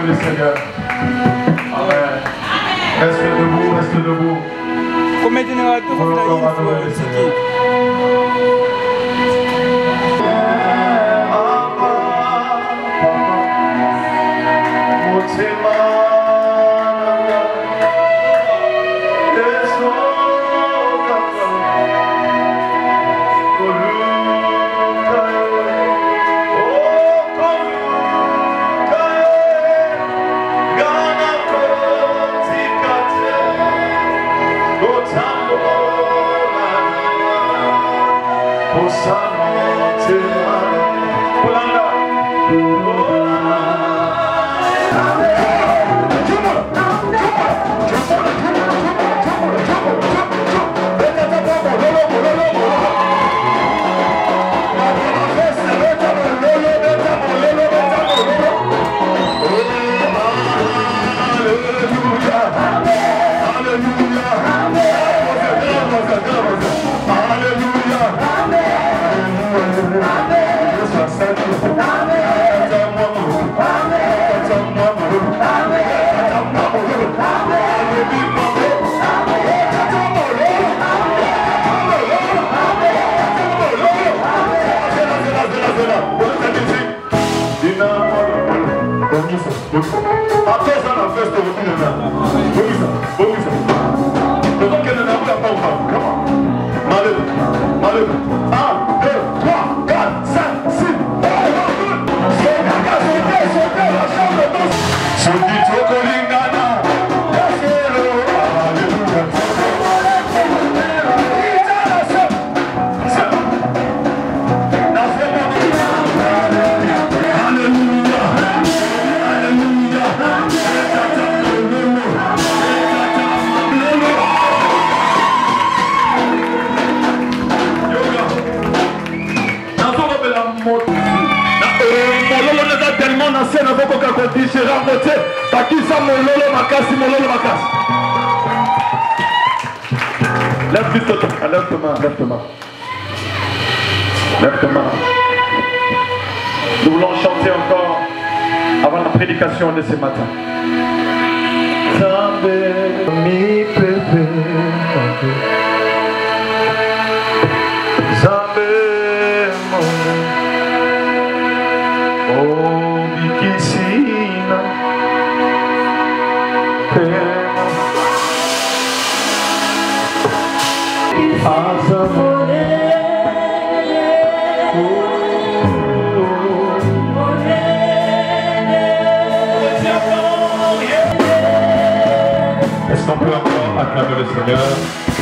le Seigneur. Amen. Reste debout, reste debout. Voulons encore adorer le Seigneur. Nous voulons chanter encore avant la prédication de ce matin. Est-ce qu'on peut encore acclamer le Seigneur?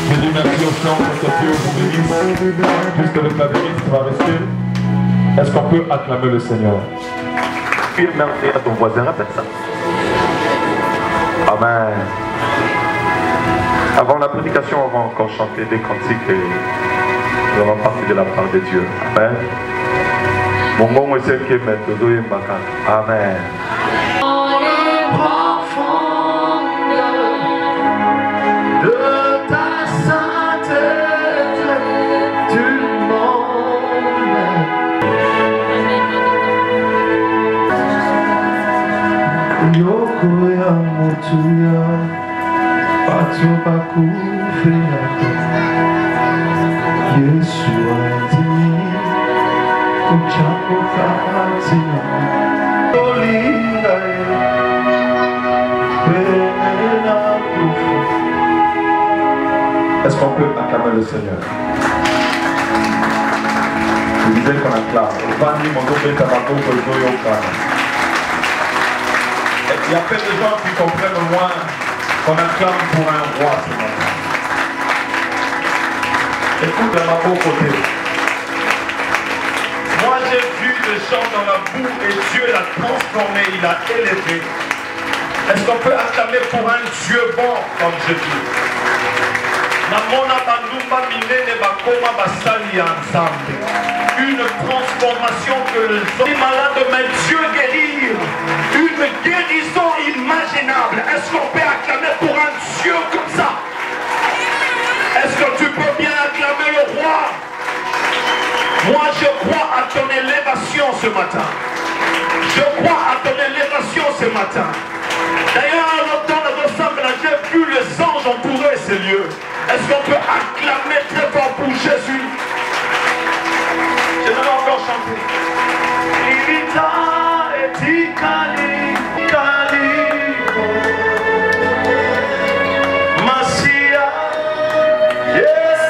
Je dis merci au chant pour que Dieu vous bénisse, puisque le clavieriste va rester. Est-ce qu'on peut acclamer le Seigneur? Merci à ton voisin, répète ça. Amen. Avant la prédication, on va encore chanter des cantiques et on va partir de la part de Dieu. Amen. Mon nom est celle qui est maître de Mbaka. Amen. Yoko ya motu ya bato bakufela Yesu andimi kuchakoka atina olinga penena kufu. Est-ce qu'on peut acclamer le Seigneur? Je disais qu'on acclame. Il y a plein de gens qui comprennent au moins qu'on acclame pour un roi ce matin. Écoute à ma beau côté. Moi j'ai vu le champ dans la boue et Dieu l'a transformé, il l'a élevé. Est-ce qu'on peut acclamer pour un Dieu bon comme je dis? Une transformation que les hommes malades, mais Dieu guérir. Une guérison inimaginable. Est-ce qu'on peut acclamer pour un Dieu comme ça? Est-ce que tu peux bien acclamer le roi? Moi je crois à ton élévation ce matin. Je crois à ton élévation ce matin. D'ailleurs, dans le ensemble, j'ai vu les anges entourer ces lieux. Est-ce qu'on peut acclamer très fort pour Jésus? Je vais encore chanter. Livita et Tikali, Kali, Masia, yes,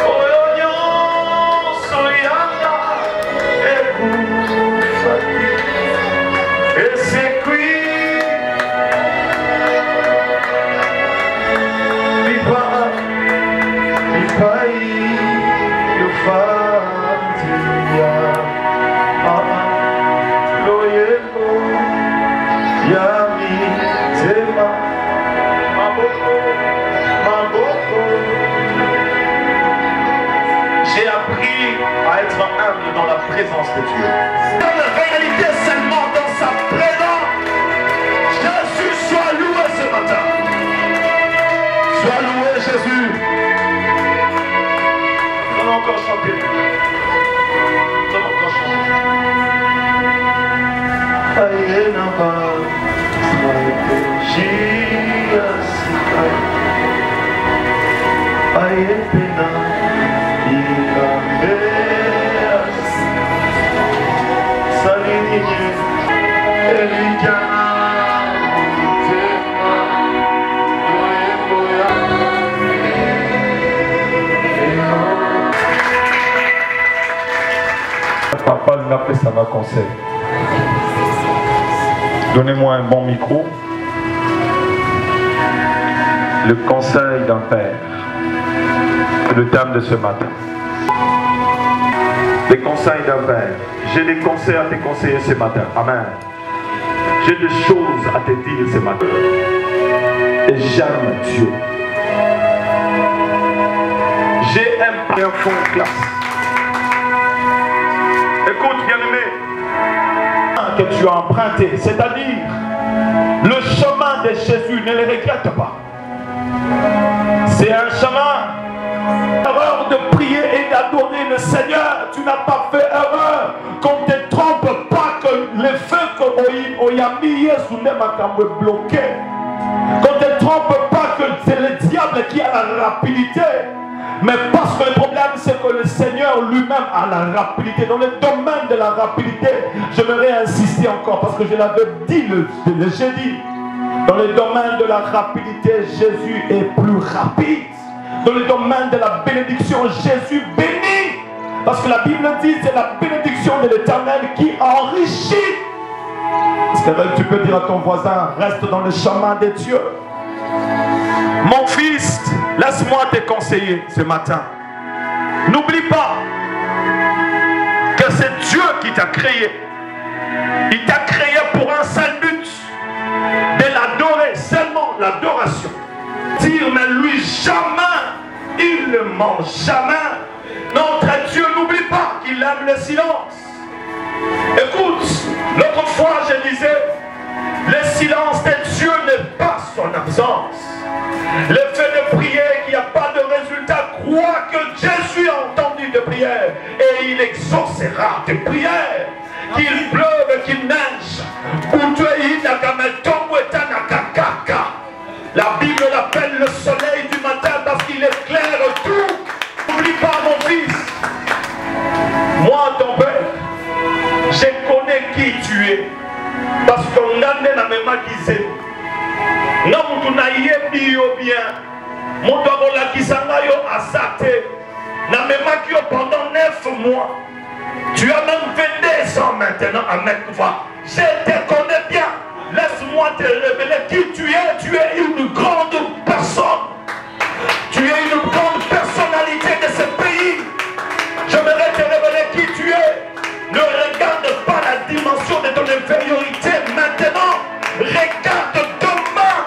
Oyo, Soyanga, et c'est qui? J'ai appris à être humble dans la présence de Dieu. Dans la réalité seulement dans sa présence. Jésus soit loué ce matin. Sois loué Jésus. On va encore chanter. On va encore chanter. Papa n'a fait ça ma conseil. Donnez-moi un bon micro. Le conseil d'un père. C'est le thème de ce matin. Les conseils d'un père. J'ai des conseils à te conseiller ce matin. Amen. J'ai des choses à te dire ce matin. Et j'aime Dieu. J'ai un fond de classe. Écoute, bien-aimé, que tu as emprunté, c'est-à-dire le chemin de Jésus, ne le regrette pas. C'est un chemin. Erreur de prier et d'adorer le Seigneur, tu n'as pas fait erreur. Qu'on ne te trompe pas que le fait que Oyami Yesu n'est pas bloqué. Qu'on ne te trompe pas que c'est le diable qui a la rapidité. Mais parce que le problème, c'est que le Seigneur lui-même a la rapidité. Dans le domaine de la rapidité, j'aimerais insister encore, parce que je l'avais dit le jeudi. Dans le domaine de la rapidité, Jésus est plus rapide. Dans le domaine de la bénédiction, Jésus bénit. Parce que la Bible dit, c'est la bénédiction de l'Éternel qui enrichit. Est-ce que tu peux dire à ton voisin, reste dans le chemin de Dieu? Mon fils, laisse-moi te conseiller ce matin. N'oublie pas que c'est Dieu qui t'a créé. Il t'a créé pour un seul but, de l'adorer, seulement l'adoration. Dire, mais lui jamais, il ne ment jamais. Notre Dieu, n'oublie pas qu'il aime le silence. Écoute, l'autre fois je disais, le silence de Dieu n'est pas son absence. Le fait de prier qu'il n'y a pas de résultat, crois que Jésus a entendu de prières et il exaucera tes prières. Qu'il pleuve, qu'il neige, la Bible l'appelle le soleil du matin parce qu'il éclaire tout. N'oublie pas mon fils, moi ton père, je connais qui tu es parce qu'on a la même accusé. Non, tu n'as bien. Mon doigt la kisanga yo asate. Na même pendant 9 mois. Tu as même 22 ans maintenant à mettre voix. Je te connais bien. Laisse-moi te révéler qui tu es. Tu es une grande personne. Tu es une grande personnalité de ce pays. J'aimerais te révéler qui tu es. Ne regarde pas la dimension de ton infériorité maintenant. Regarde demain.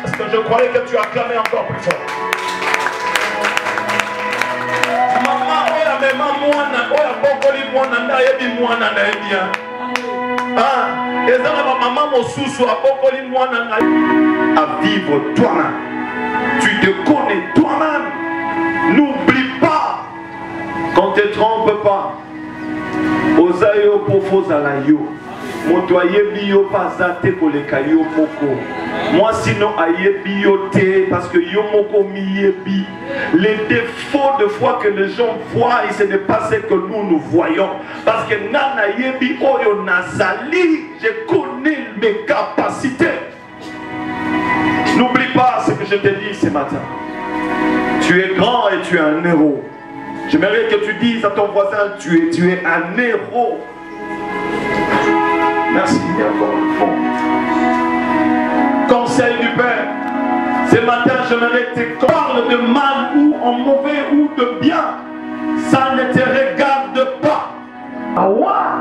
Est-ce que je croyais que tu acclamais encore plus fort? À vivre toi-même. Tu te connais toi-même. N'oublie pas qu'on ne te trompe pas. Ozayo pofoza la yo. Moto ayebi yo paza te koleka yo moko. Moi sinon ayebi yo te parce que yo moko mi yebi. Les défauts de foi que les gens voient, et ce n'est pas ce que nous voyons. Parce que nana yebi oyo nazali, je connais mes capacités. N'oublie pas ce que je te dis ce matin. Tu es grand et tu es un héros. J'aimerais que tu dises à ton voisin, tu es un héros. Merci encore une fois. Conseil du Père. Ce matin, j'aimerais que tu parles de mal ou en mauvais ou de bien. Ça ne te regarde pas. Ah ouais?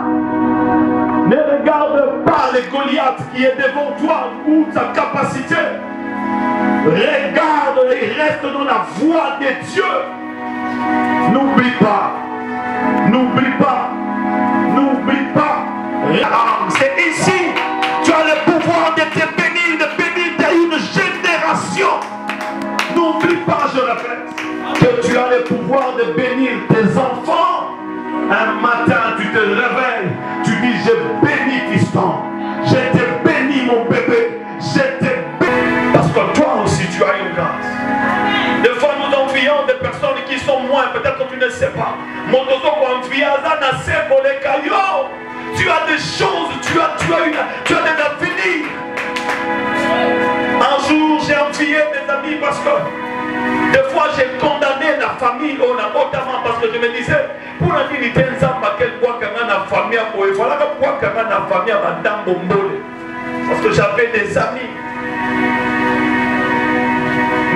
Ne regarde pas les Goliath qui est devant toi ou ta capacité. Regarde et reste dans la voie de Dieu. N'oublie pas. N'oublie pas. N'oublie pas. C'est ici. Tu as le pouvoir de te bénir, de bénir une génération. N'oublie pas, je répète, que tu as le pouvoir de bénir tes enfants. Un matin, tu te réveilles, tu dis, je bénis Fiston, je te bénis mon bébé, je te bénis. Parce que toi aussi, tu as une grâce. Des fois, nous envions des personnes qui sont moins, peut-être que tu ne sais pas. Tu as des choses, tu as des avenirs. Un jour, j'ai envié mes amis parce que des fois, j'ai condamné la famille, notamment parce que je me disais, pour la dignité, famille, parce que j'avais des amis.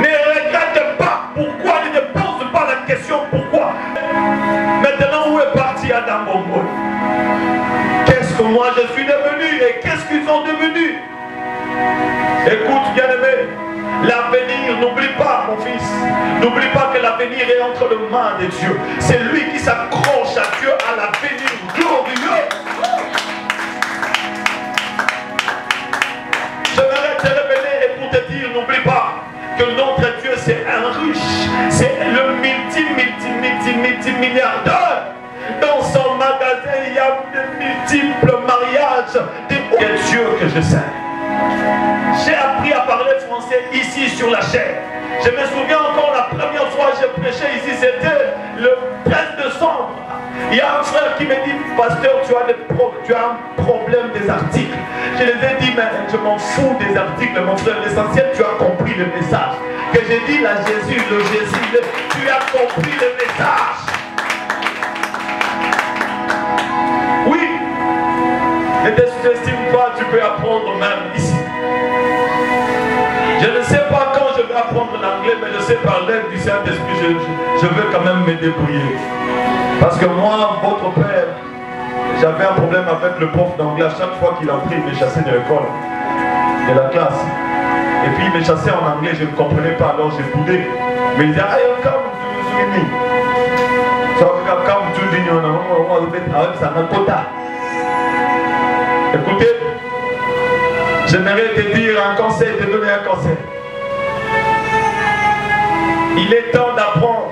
Ne regrette pas pourquoi, ne pose pas la question pourquoi. Maintenant, où est parti Adam Bombol? Qu'est-ce que moi je suis devenu et qu'est-ce qu'ils sont devenus? Écoute, bien-aimé, l'avenir, n'oublie pas, mon fils, n'oublie pas que l'avenir est entre les mains de Dieu. C'est lui qui s'accroche à Dieu, à l'avenir glorieux. Je vais te révéler et pour te dire, n'oublie pas que notre Dieu c'est un riche, c'est le multimilliardaire. Dans son magasin, il y a de multiples mariages. C'est Dieu que je sais. J'ai appris à parler français ici sur la chaîne. Je me souviens encore la première fois que j'ai prêché ici, c'était le 13 décembre. Il y a un frère qui me dit, pasteur, tu as un problème des articles. Je les ai dit, mais je m'en fous des articles, mon frère. L'essentiel, tu as compris le message. Que j'ai dit à Jésus, tu as compris le message. Oui, ne te sous-estime pas, tu peux apprendre même ici. Je ne sais pas quand je vais apprendre l'anglais, mais je sais par l'aide du Saint-Esprit, je veux quand même me débrouiller. Parce que moi, votre père, j'avais un problème avec le prof d'anglais. À chaque fois qu'il a pris, il me chassait de l'école, de la classe. Et puis il me chassait en anglais, je ne comprenais pas, alors j'ai boudé. Mais il disait, I am come to Swimi. Écoutez, j'aimerais te dire un conseil, te donner un conseil. Il est temps d'apprendre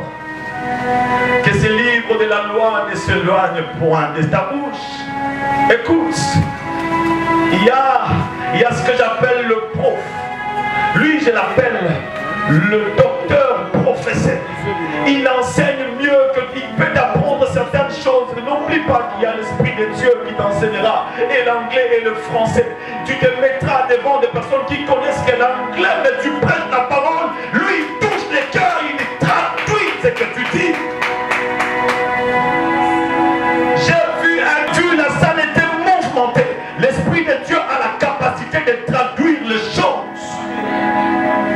que ce livre de la loi ne s'éloigne point de ta bouche. Écoute, il y a ce que j'appelle le prof. Lui, je l'appelle le docteur professeur. Il enseigne mieux qu'il peut t'apprendre certaines choses. N'oublie pas qu'il y a l'Esprit de Dieu qui t'enseignera. Et l'anglais et le français. Tu te mettras devant des personnes qui connaissent que l'anglais, mais tu prêtes la parole. Lui, il touche les cœurs, il traduit ce que tu dis. J'ai vu un Dieu, la salle était mouvementée. L'Esprit de Dieu a la capacité de traduire les choses.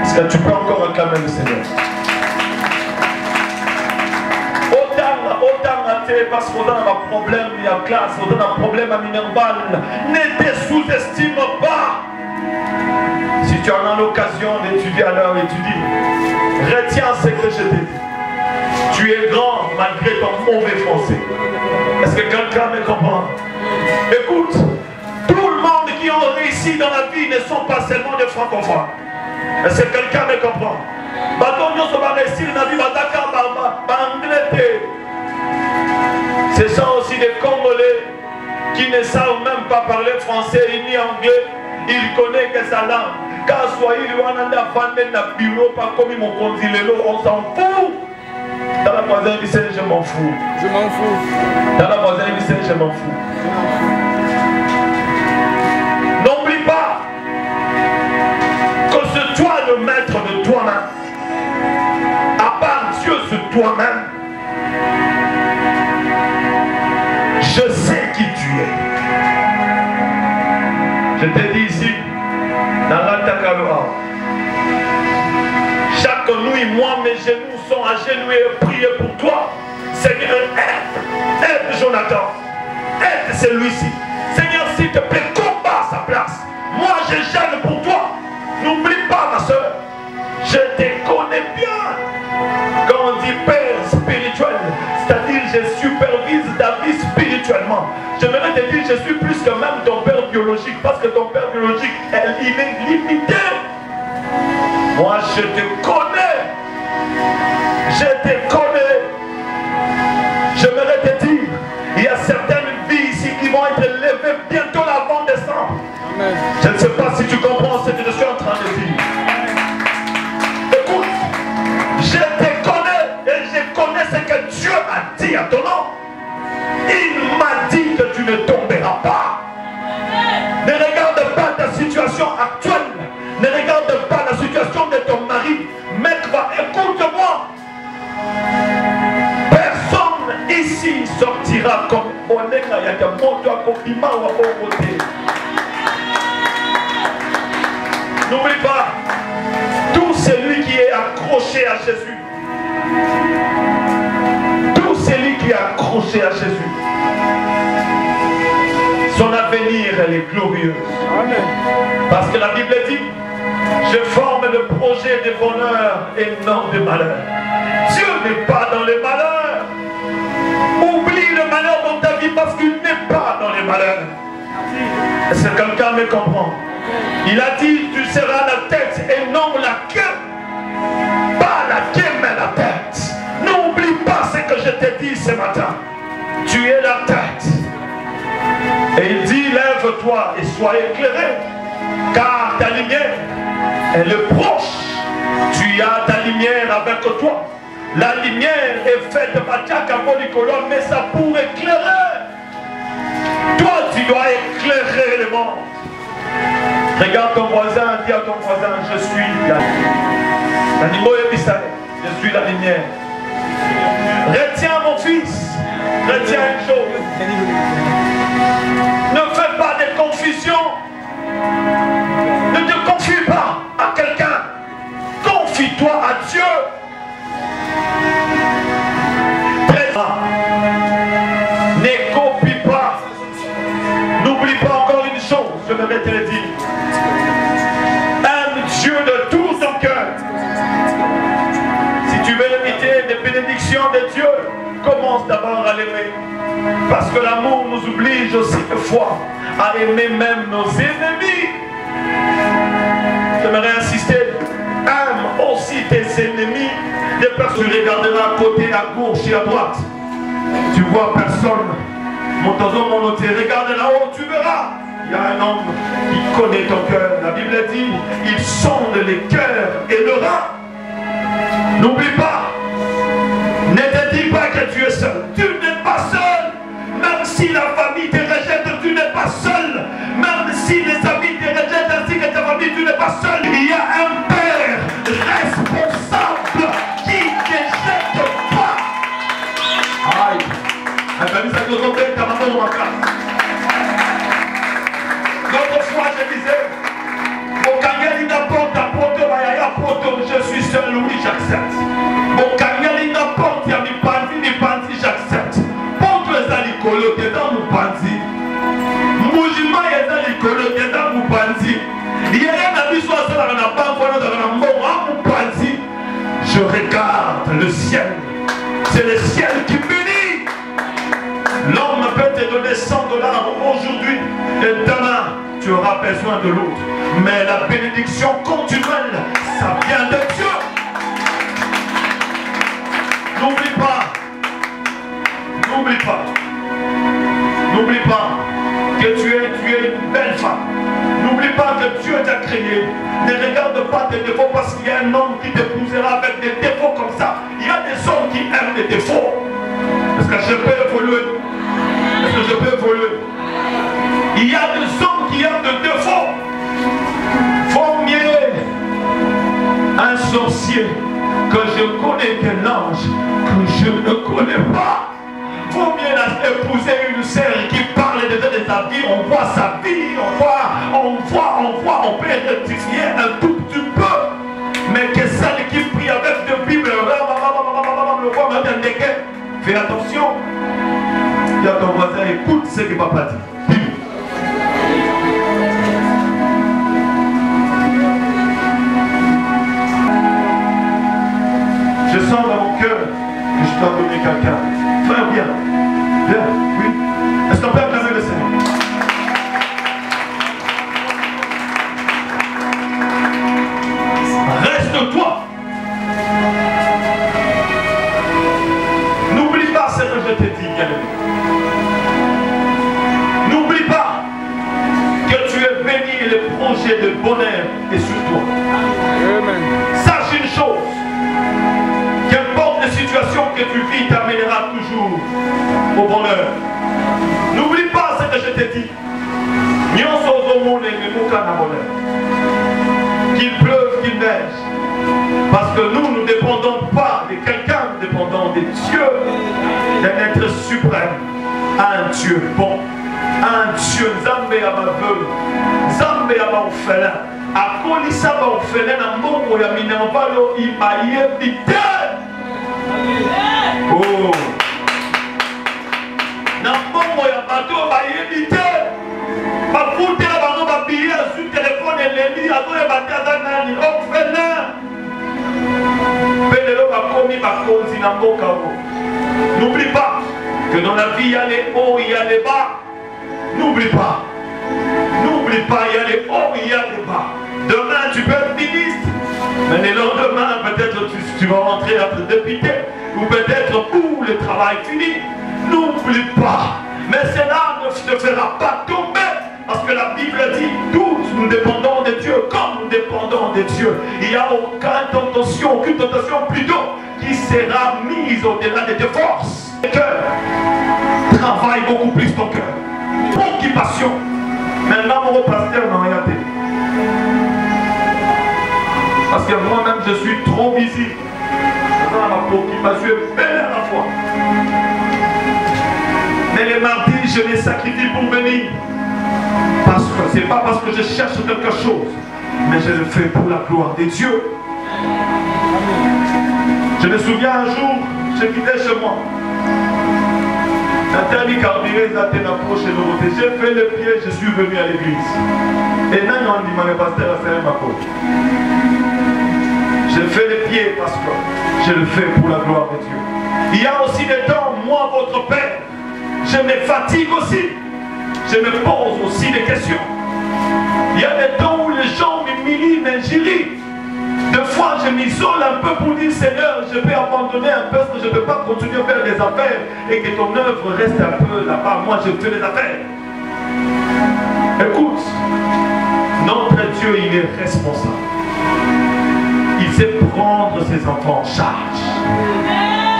Est-ce que tu peux encore acclamer le Seigneur? Parce qu'on a un problème à classe, on a un problème à Minerval. Ne te sous-estime pas. Si tu en as l'occasion d'étudier, alors étudie. Retiens ce que je t'ai dit. Tu es grand malgré ton mauvais français. Est-ce que quelqu'un me comprend? Écoute, tout le monde qui ont réussi dans la vie ne sont pas seulement des francophones. Est-ce que quelqu'un me comprend? Ce sont aussi des Congolais qui ne savent même pas parler français ni anglais, il connaît que sa langue. Quand Swahili Wananda Fande na bureau, pas comme mon condilelo, on s'en fout. Dans la voisine du Seigneur, je m'en fous. Je m'en fous. Dans la voisine du Seigneur, je m'en fous. N'oublie pas que c'est toi le maître de toi-même. À part Dieu, c'est toi-même. Je sais qui tu es. Je te dis ici, dans l'Antakaloa, chaque nuit, moi, mes genoux sont agenouillés et prier pour toi. Seigneur, aide Jonathan. Aide celui-ci. Seigneur, s'il te plaît, combat sa place. Moi, je gêne pour toi. N'oublie pas, ma soeur. Je te connais bien. Quand on dit père spirituel, c'est-à-dire je supervise ta vie spirituellement. J'aimerais te dire, je suis plus que même ton père biologique, parce que ton père biologique est limité. Moi, je te connais. Je te connais. J'aimerais te dire, il y a certaines vies ici qui vont être levées bientôt l'avant décembre. Amen. Je ne sais pas si tu comprends ce que je suis en train de dire. Écoute, je te connais et je connais ce que Dieu a dit à ton nom. Il m'a dit que tu ne tomberas pas. Ne regarde pas ta situation actuelle. Ne regarde pas la situation de ton mari. Mec, écoute-moi. Personne ici sortira comme Oneka Yakamoto Akobima ou Akobote. N'oublie pas, tout celui qui est accroché à Jésus, tout celui qui est accroché à Jésus, son avenir elle est glorieuse. Amen. Parce que la Bible dit, je forme le projet de bonheur et non de malheur. Dieu n'est pas dans les malheurs. Oublie le malheur dans ta vie parce qu'il n'est pas dans les malheurs. Est-ce que quelqu'un me comprend? Il a dit, tu seras la tête et non la queue. Pas la queue mais la tête. N'oublie pas ce que je t'ai dit ce matin. Tu es la tête. Et il dit, lève-toi et sois éclairé. Car ta lumière, elle est proche. Tu as ta lumière avec toi. La lumière est faite de Matiaka Molicolon, mais ça pour éclairer. Toi, tu dois éclairer le monde. Regarde ton voisin, dis à ton voisin, je suis je suis la lumière. Retiens mon fils, retiens une chose. Ne fais pas de confusion. Ne te confie pas à quelqu'un. Confie-toi à Dieu. Ne copie pas. N'oublie pas encore une chose, je vais te le dire. Aime Dieu de tout ton cœur. Si tu veux éviter des bénédictions de Dieu, commence d'abord à l'aimer. Parce que l'amour nous oblige aussi des fois à aimer même nos ennemis. J'aimerais insister. Aime aussi tes ennemis. Des personnes, tu regarderas à côté, à gauche et à droite. Tu vois personne. Regarde là-haut, tu verras. Il y a un homme qui connaît ton cœur. La Bible dit, il sonde les cœurs et le rein. N'oublie pas. Ne te dis pas que tu es seul. Tu n'es pas seul. Même si la famille te rejette, tu n'es pas seul. Même si les amis te rejettent ainsi que ta famille, tu n'es pas seul. Il y a un Père responsable qui ne jette pas. Aïe. L'autre fois, je disais, au Kanyali n'apporte à Poto, je suis seul, oui, j'accepte. Au Kanyali n'apporte à Mipanzi, j'accepte. Poto est à l'icolo, dedans Mupanzi. Moujima est à l'icolo, dedans Mupanzi. Il y a un ami soit ça dans la banque, dans la mort, Mupanzi. Je regarde le ciel. C'est le ciel qui bénit. L'homme peut te donner 100 $ aujourd'hui et demain tu auras besoin de l'autre. Mais la bénédiction continuelle, ça vient de Dieu. N'oublie pas. N'oublie pas. N'oublie pas. que tu es une belle femme. N'oublie pas que Dieu t'a créé. Ne regarde pas tes défauts parce qu'il y a un homme qui t'épousera avec des défauts comme ça. Il y a des hommes qui aiment les défauts. Est-ce que je peux évoluer? Est-ce que je peux évoluer? Il y a des hommes qui aiment des défauts. Vaut mieux un sorcier que je connais qu'un ange que je ne connais pas. Vaut mieux épouser une sœur qui parle déjà de sa vie, on voit sa vie, on peut rectifier un tout petit peu. Mais que celle qui prie avec de Bible, fais attention. Il y a ton voisin, écoute ce que papa dit. Je sens dans mon cœur que je dois donner quelqu'un. Frère, viens. Viens, oui. Est-ce qu'on peut acclamer le Seigneur? Reste-toi. N'oublie pas ce que je t'ai dit, bien-aimé. N'oublie pas que tu es béni et le projet de bonheur est sur toi. Amen. Sache une chose. Qu'importe les situations que tu vis t'amènera toujours au bonheur. N'oublie pas ce que je t'ai dit. Qu'il pleuve, qu'il neige. Parce que nous ne dépendons pas de quelqu'un, nous dépendons de Dieu, d'un être suprême, un Dieu bon, un Dieu Zambé à ma veuve, Zambé à ma orphelin. A kolisa ba orphelin na mbongo ya minavalo imaye bite. Oh. Na mbongo ya bato ba yebite. Ba fute la bango ba billet sur téléphone eleli ato ya bataza nani orphelin. Belelo ba komi ba konzi na mboka wo. N'oublie pas que dans la vie il y a les hauts, il y a les bas. N'oublie pas. N'oublie pas, il y a les hauts, il y a les bas. Demain, tu peux être ministre. Mais le lendemain, peut-être tu vas rentrer à être député. Ou peut-être où le travail finit. N'oublie pas. Mais cela ne te fera pas tomber. Parce que la Bible dit, tous nous dépendons de Dieu comme nous dépendons de Dieu. Il n'y a aucune tentation plutôt qui sera mise au-delà de tes forces. Le cœur travaille beaucoup plus ton cœur. Occupation. Maintenant, mon pasteur n'a rien dit. Parce que moi-même, je suis trop visible. Ma préoccupation est belle à la fois. Mais les mardis, je les sacrifie pour venir. Parce que ce n'est pas parce que je cherche quelque chose, mais je le fais pour la gloire de Dieu. Je me souviens un jour, je quittais chez moi. J'ai fait le pied, je suis venu à l'église. Et maintenant, on dit, mon pasteur a fait ma côte. Je fais le pied parce que je le fais pour la gloire de Dieu. Il y a aussi des temps, moi, votre Père, je me fatigue aussi. Je me pose aussi des questions. Il y a des temps où les gens m'humilient, m'injurient. Deux fois, je m'isole un peu pour dire, Seigneur, je vais abandonner un peu parce que je ne peux pas continuer à faire des affaires et que ton œuvre reste un peu là-bas. Moi, je fais des affaires. Écoute, notre Dieu, il est responsable. Il sait prendre ses enfants en charge.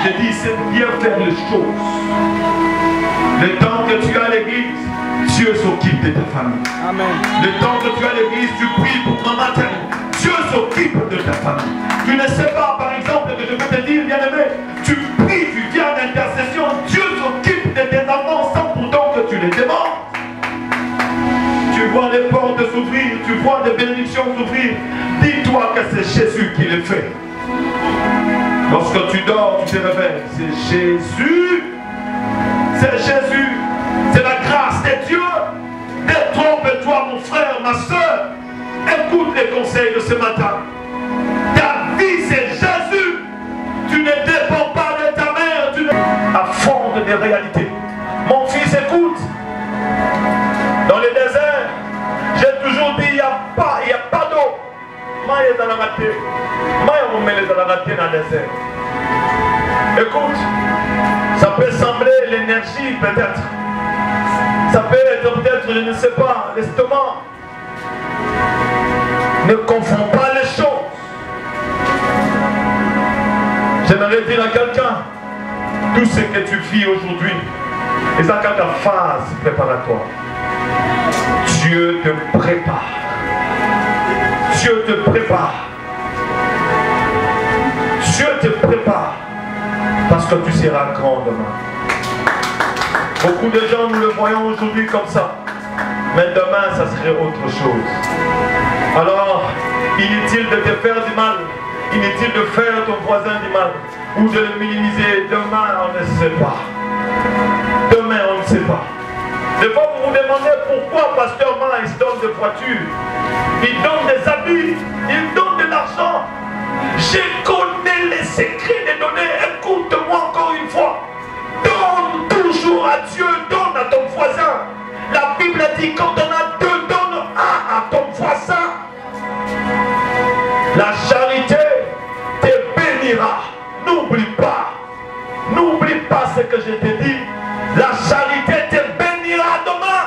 Je dis, il sait bien faire les choses. Le temps que tu as à l'église, Dieu s'occupe de ta famille. Amen. Le temps que tu as à l'église, tu pries pour ton matin. Dieu s'occupe de ta famille. Tu ne sais pas, par exemple, que je peux te dire, bien-aimé, tu pries, tu viens d'intercession, Dieu s'occupe de tes enfants sans pourtant que tu les demandes. Tu vois les portes s'ouvrir, tu vois des bénédictions s'ouvrir. Dis-toi que c'est Jésus qui les fait. Lorsque tu dors, tu te réveilles. C'est Jésus. C'est Jésus. C'est la grâce de Dieu. Détrompe-toi, mon frère, ma soeur. Écoute les conseils de ce matin. Ta vie, c'est Jésus. Tu ne dépends pas de ta mère. Tu ne... À fond des réalités. Mon fils, écoute. Dans le désert, j'ai toujours dit, il n'y a pas d'eau. Écoute, ça peut sembler l'énergie peut-être. Ça peut peut-être, je ne sais pas, l'estomac. Ne confonds pas les choses. J'aimerais dire à quelqu'un, tout ce que tu vis aujourd'hui, et ça quand ta phase préparatoire, Dieu te prépare. Dieu te prépare. Dieu te prépare. Parce que tu seras grand demain. Beaucoup de gens, nous le voyons aujourd'hui comme ça. Mais demain, ça serait autre chose. Alors, inutile de te faire du mal. Inutile de faire ton voisin du mal. Ou de le minimiser. Demain, on ne sait pas. Demain, on ne sait pas. Des fois, vous vous demandez pourquoi Pasteur Maïs donne des voitures. Il donne des habits. Il donne de l'argent. Je connais les secrets des données. Écoute-moi encore une fois. Donne toujours à Dieu. Donne à ton voisin. La Bible dit quand on a deux, donne un à ton voisin. La charité te bénira. N'oublie pas. N'oublie pas ce que je t'ai dit. La charité te bénira demain.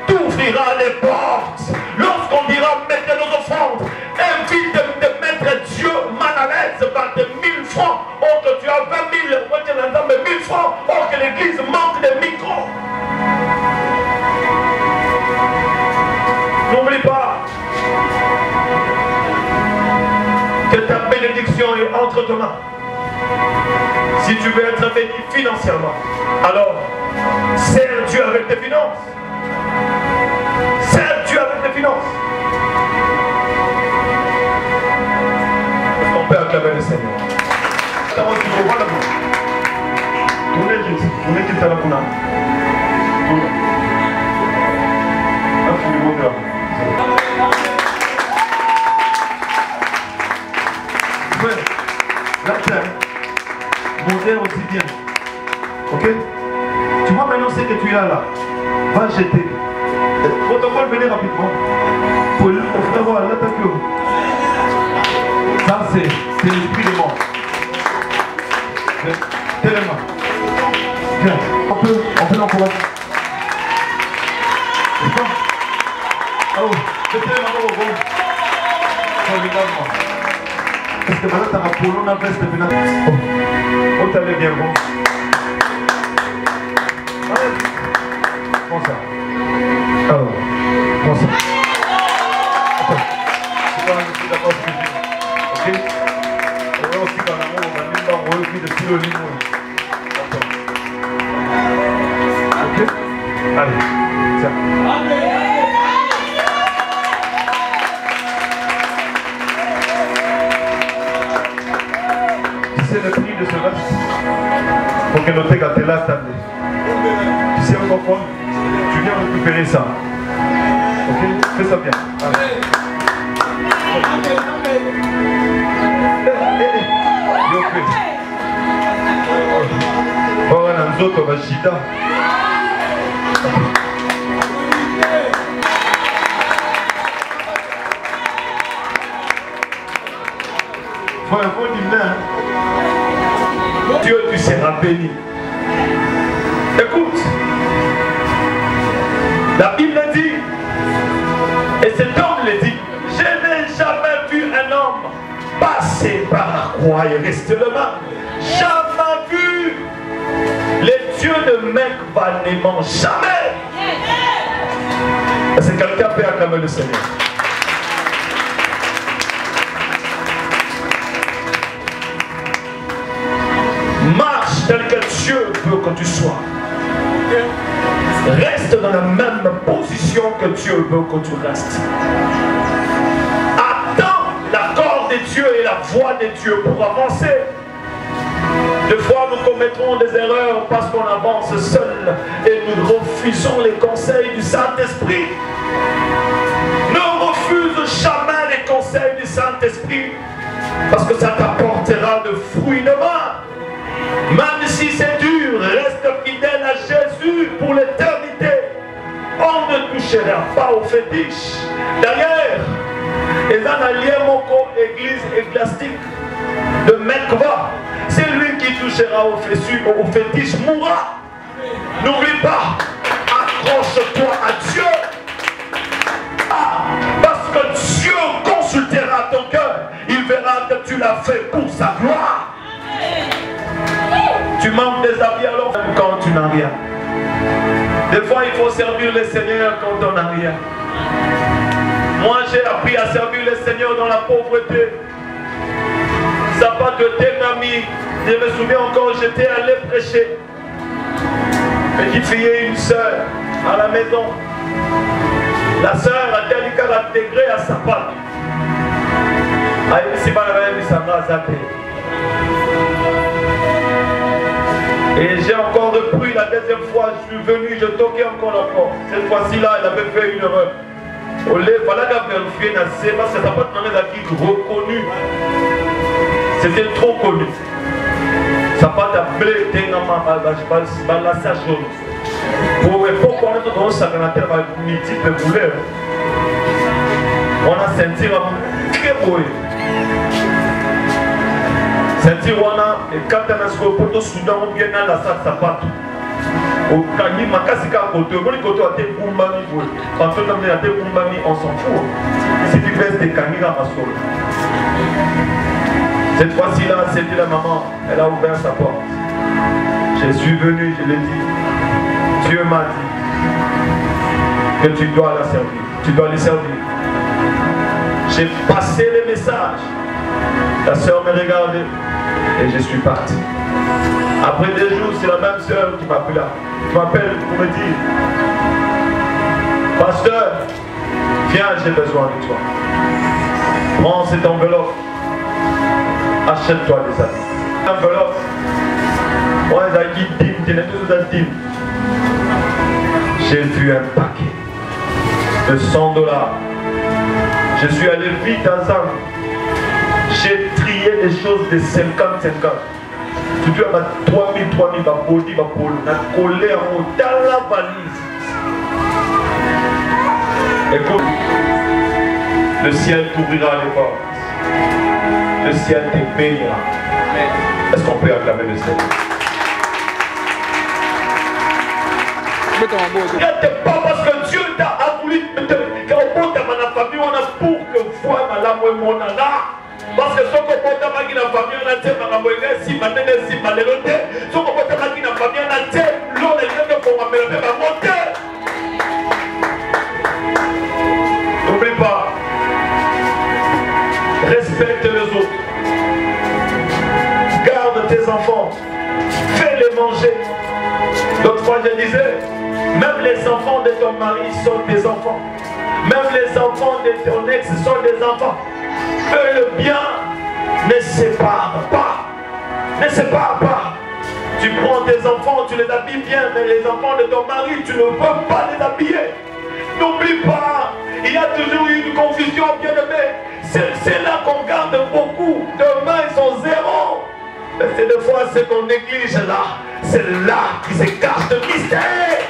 T'ouvriras les portes. Lorsqu'on dira mettre nos offrandes, invite de mettre Dieu mal à l'aise par tes 1000 francs. Or que tu as 20 000, moi tu l'entends, mais 1000 francs. Or que l'église manque de micros. N'oublie pas que ta bénédiction est entre tes mains. Si tu veux être béni financièrement, alors sers Dieu avec tes finances. Sers Dieu avec tes finances. Est-ce qu'on peut acclamer le Seigneur? Tournez qui t'a la pouna. La terre, monter aussi bien. Ok? Tu vois maintenant ce que tu as là. Va jeter. Protocole, venez rapidement. Pour le frère, voilà, l'attaque. Ça, c'est l'esprit de mort. Tellement. Viens, on peut l'encourager. Oh, mettez-le maintenant au bon. Formidablement. Parce que maintenant, tu as un polo, on a veste maintenant. Oh, t'allais bien bon. Bon ça. Oh, bon ça. Attends. C'est pas un petit d'accord suivi. Ok? On va aussi dans l'amour, on va même pas relever de tout le limon. Attends. Ok? Allez, tiens. C'est le prix de ce reste. Pour que notre gâté là t'attende. Tu sais encore quoi? Tu viens récupérer ça. Ok? Fais ça bien. Allez. Voilà, nous autres, on va chita. Voilà, faut dire là. Dieu, tu seras béni. Écoute, la Bible dit, et cet homme le dit, je n'ai jamais vu un homme passer par la croix et rester le mal. Jamais vu les dieux de Mecva n'aimant jamais. Est-ce que quelqu'un peut acclamer le Seigneur? Marche tel que Dieu veut que tu sois. Reste dans la même position que Dieu veut que tu restes. Attends l'accord de Dieu et la voix de Dieu pour avancer. Des fois, nous commettrons des erreurs parce qu'on avance seul et nous refusons les conseils du Saint-Esprit. Ne refuse jamais les conseils du Saint-Esprit parce que ça t'apportera de fruits demain. Même si c'est dur, reste fidèle à Jésus pour l'éternité. On ne touchera pas aux fétiches. D'ailleurs, les Analiemoko, église ecclésiastique de Mecva, c'est lui qui touchera aux fétiches mourra. N'oublie pas, accroche-toi à Dieu. tu l'as fait pour sa gloire. Tu manques des habits alors quand tu n'as rien. Des fois, il faut servir le Seigneur quand on n'a rien. Moi, j'ai appris à servir le Seigneur dans la pauvreté. Ça n'a pas de ami. Je me souviens encore, j'étais allé prêcher. Petite fille et une soeur à la maison. La soeur a dit qu'elle a intégré à sa part. Et j'ai encore repris la deuxième fois, je suis venu, je toquais encore la porte. Cette fois-ci là, elle avait fait une erreur. Voilà qu'à vérifier, parce que ça n'a pas demandé d'être reconnu. C'était trop connu. Ça n'a pas d'appeler la sage jaune. Pour connaître dans sa granataire, multiple couleurs. On a senti très beau. Senti wana et quand on a ce poto soudan on vient dans la salle sapato. Au kani makasi ka koto, on dit koto a été bumbami boy. Quand on a été bumbami, on s'en fout. Ici tu baisses des kani à ma soeur. Cette fois-ci là, c'était la maman, elle a ouvert sa porte. Je suis venu, je l'ai dit. Dieu m'a dit que tu dois la servir. Tu dois les servir. J'ai passé les messages. La soeur me regardait et je suis parti. Après 2 jours, c'est la même soeur qui m'appelle pour me dire: Pasteur, viens, j'ai besoin de toi. Prends cette enveloppe. Achète-toi des habits. Enveloppe. Moi, j'ai vu un paquet de $100. Je suis allé vite ensemble. J'ai trié des choses de 50-50. Tu dois avoir 3000, ma body, on a collé en haut dans la valise. Écoute, le ciel t'ouvrira les portes. Le ciel te bénira. Est-ce qu'on peut acclamer le Seigneur? C'est pas parce que Dieu t'a voulu te famille, on a pour que foi malamu mon là. Parce que ce qu'on peut faire dans la famille, on a dit que si maintenant si malheureux, ce qu'on peut faire dans la famille, on a dit l'on est là pour monter. N'oublie pas, respecte les autres, garde tes enfants, fais-les manger. L'autre fois je disais, même les enfants de ton mari sont des enfants. Même les enfants de ton ex sont des enfants. Fais le bien, ne sépare pas. Ne sépare pas. Tu prends tes enfants, tu les habilles bien, mais les enfants de ton mari, tu ne peux pas les habiller. N'oublie pas, il y a toujours une confusion, bien aimé. C'est là qu'on garde beaucoup. Demain, ils sont 0. Mais c'est des fois ce qu'on néglige là. C'est là qui se cache le mystère.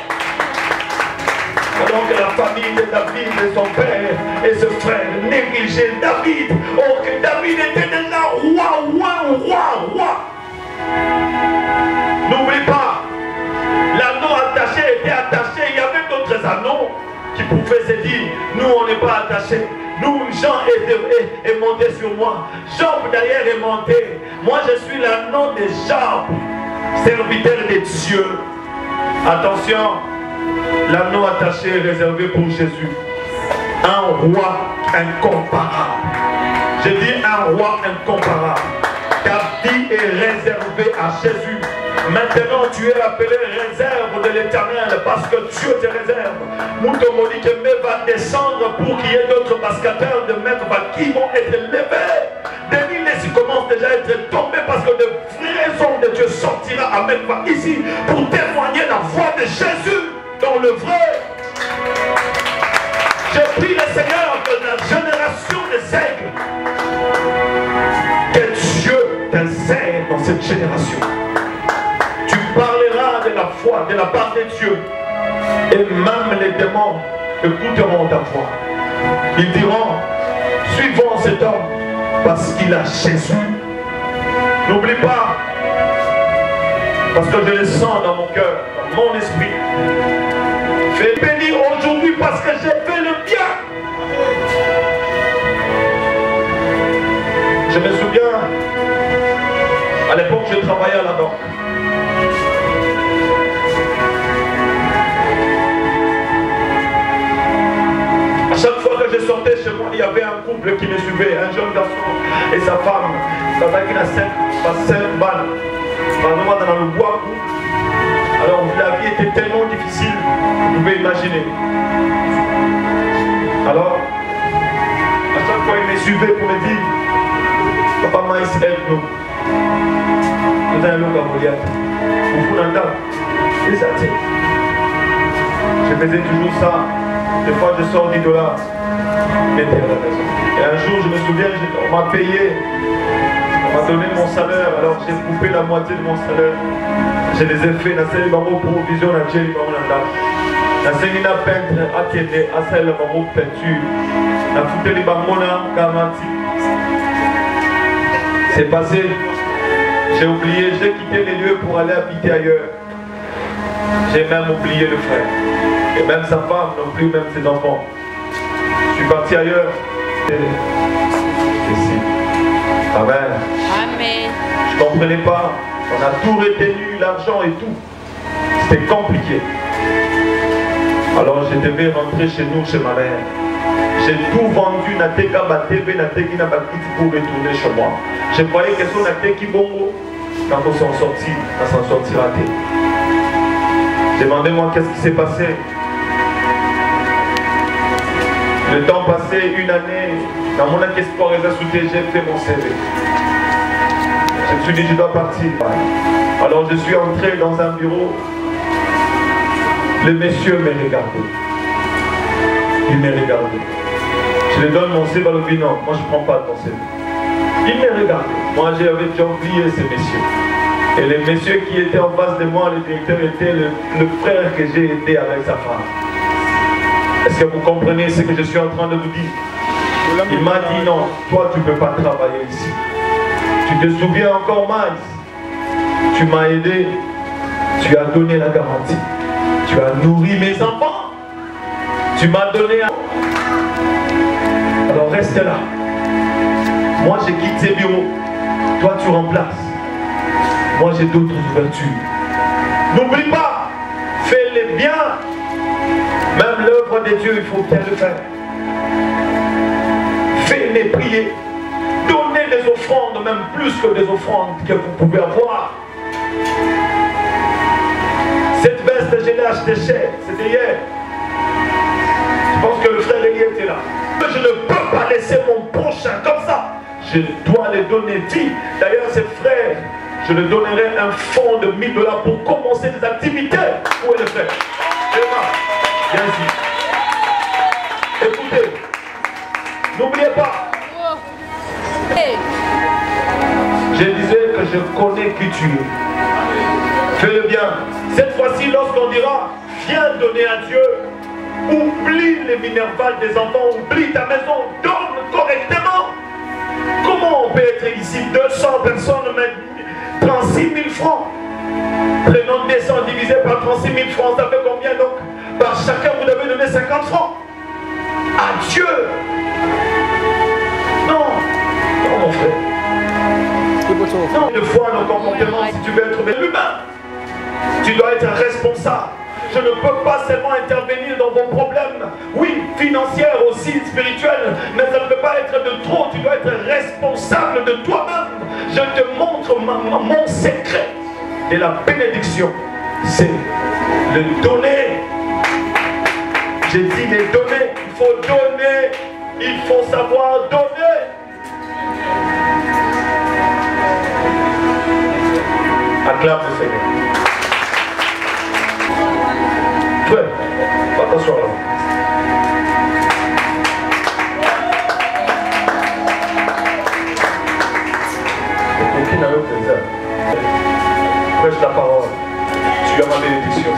Alors que la famille de David et son père et ce frère négligeaient David. Oh, que David était déjà roi. N'oublie pas, l'anneau attaché était attaché. Il y avait d'autres anneaux qui pouvaient se dire, nous on n'est pas attachés. Nous, Jean est monté sur moi. Job derrière est monté. Moi je suis l'anneau de Job, serviteur de Dieu. Attention. L'anneau attaché est réservé pour Jésus. Un roi incomparable. Je dis un roi incomparable. Ta vie est réservée à Jésus. Maintenant tu es appelé réserve de l'Éternel parce que Dieu te réserve. Moutomoni Kembe va descendre pour qu'il y ait d'autres basketeurs de maîtres qui vont être levés. Des lignes commencent déjà à être tombées parce que de vraies hommes de Dieu sortira Amen ici pour témoigner la voix de Jésus. Dans le vrai, je prie le Seigneur de la génération des aigles, que Dieu t'insère dans cette génération. Tu parleras de la foi, de la part de Dieu, et même les démons écouteront ta voix. Ils diront, suivons cet homme parce qu'il a Jésus. N'oublie pas, parce que je le sens dans mon cœur, dans mon esprit. Fais bénir aujourd'hui parce que j'ai fait le bien. Je me souviens l'époque, je travaillais à la banque. À chaque fois que je sortais chez moi, il y avait un couple qui me suivait, un jeune garçon et sa femme. Ça va qu'il a 5 balles. Dans le bois. Alors la vie était tellement difficile, vous pouvez imaginer. Alors, à chaque fois il me suivait pour me dire, Papa Maïs, aide-nous. Nous allons à Goliath. Vous vous l'entendez. Et ça tient. Je faisais toujours ça. Des fois je sors 10 $, mettez à la maison. Et un jour je me souviens, on m'a payé, on m'a donné mon salaire, alors j'ai coupé la moitié de mon salaire. Je les ai fait, dans cette provision, dans Thierry Baronanda. Dans cette peintre, à Kédé, à celle peinture. Dans toute les bamona, Kamati. C'est passé, j'ai oublié, j'ai quitté les lieux pour aller habiter ailleurs. J'ai même oublié le frère. Et même sa femme non plus, même ses enfants. Je suis parti ailleurs. Ici. Amen. Amen. Je ne comprenais pas. On a tout retenu, l'argent et tout. C'était compliqué. Alors je devais rentrer chez nous, chez ma mère. J'ai tout vendu, Nateka Batebe, Nateki Nabakiti pour retourner chez moi. Je croyais que son Nateki Bongo, quand on s'en sortit, on s'en sortira. Demandez-moi qu'est-ce qui s'est passé. Le temps passé, une année, dans mon espoir et j'ai fait mon CV. Je me suis dit, je dois partir. Alors je suis entré dans un bureau. Le monsieur me regardait. Il me regardait. Je lui donne mon CV, il dit non, moi je ne prends pas ton CV. Il me regardait. Moi j'avais déjà oublié ces messieurs. Et le monsieur qui était en face de moi, le directeur, était le frère que j'ai aidé avec sa femme. Est-ce que vous comprenez ce que je suis en train de vous dire? Il m'a dit non, toi tu ne peux pas travailler ici. Tu te souviens encore, Maïs? Tu m'as aidé, tu as donné la garantie. Tu as nourri mes enfants. Tu m'as donné un... Alors reste là. Moi je quitte ces bureaux. Toi tu remplaces. Moi j'ai d'autres ouvertures. N'oublie pas, fais les biens. Même l'œuvre de Dieu, il faut bien le faire. Fais les prier. Donnez des offrandes, même plus que des offrandes que vous pouvez avoir. Cette veste, je l'ai achetée cher. C'était hier. Je pense que le frère Elie était là. Je ne peux pas laisser mon prochain comme ça. Je dois les donner vie. D'ailleurs, ces frères, je leur donnerai un fonds de 1000 $ pour commencer des activités. Où est le frère? Viens ici. Écoutez, n'oubliez pas. Je disais que je connais qui tu es. Fais le bien. Cette fois-ci, lorsqu'on dira, viens donner à Dieu, oublie les minervales des enfants, oublie ta maison, donne correctement. Comment on peut être ici 200 personnes, mais 36 000 francs? Prenons 200 divisé par 36 000 francs, ça fait combien donc? Par chacun, vous devez donner 50 francs. À Dieu. Non. Non, mon frère. Non, une fois nos comportements, si tu veux être humain, tu dois être responsable. Je ne peux pas seulement intervenir dans vos problèmes, oui, financiers aussi, spirituels, mais ça ne peut pas être de trop. Tu dois être responsable de toi-même. Je te montre mon secret de la bénédiction. C'est le donner. J'ai dit les donner. Il faut donner. Il faut savoir donner. Acclame le Seigneur. Frère, va t'asseoir là. Aucune autre prêche la parole. Tu as ma bénédiction.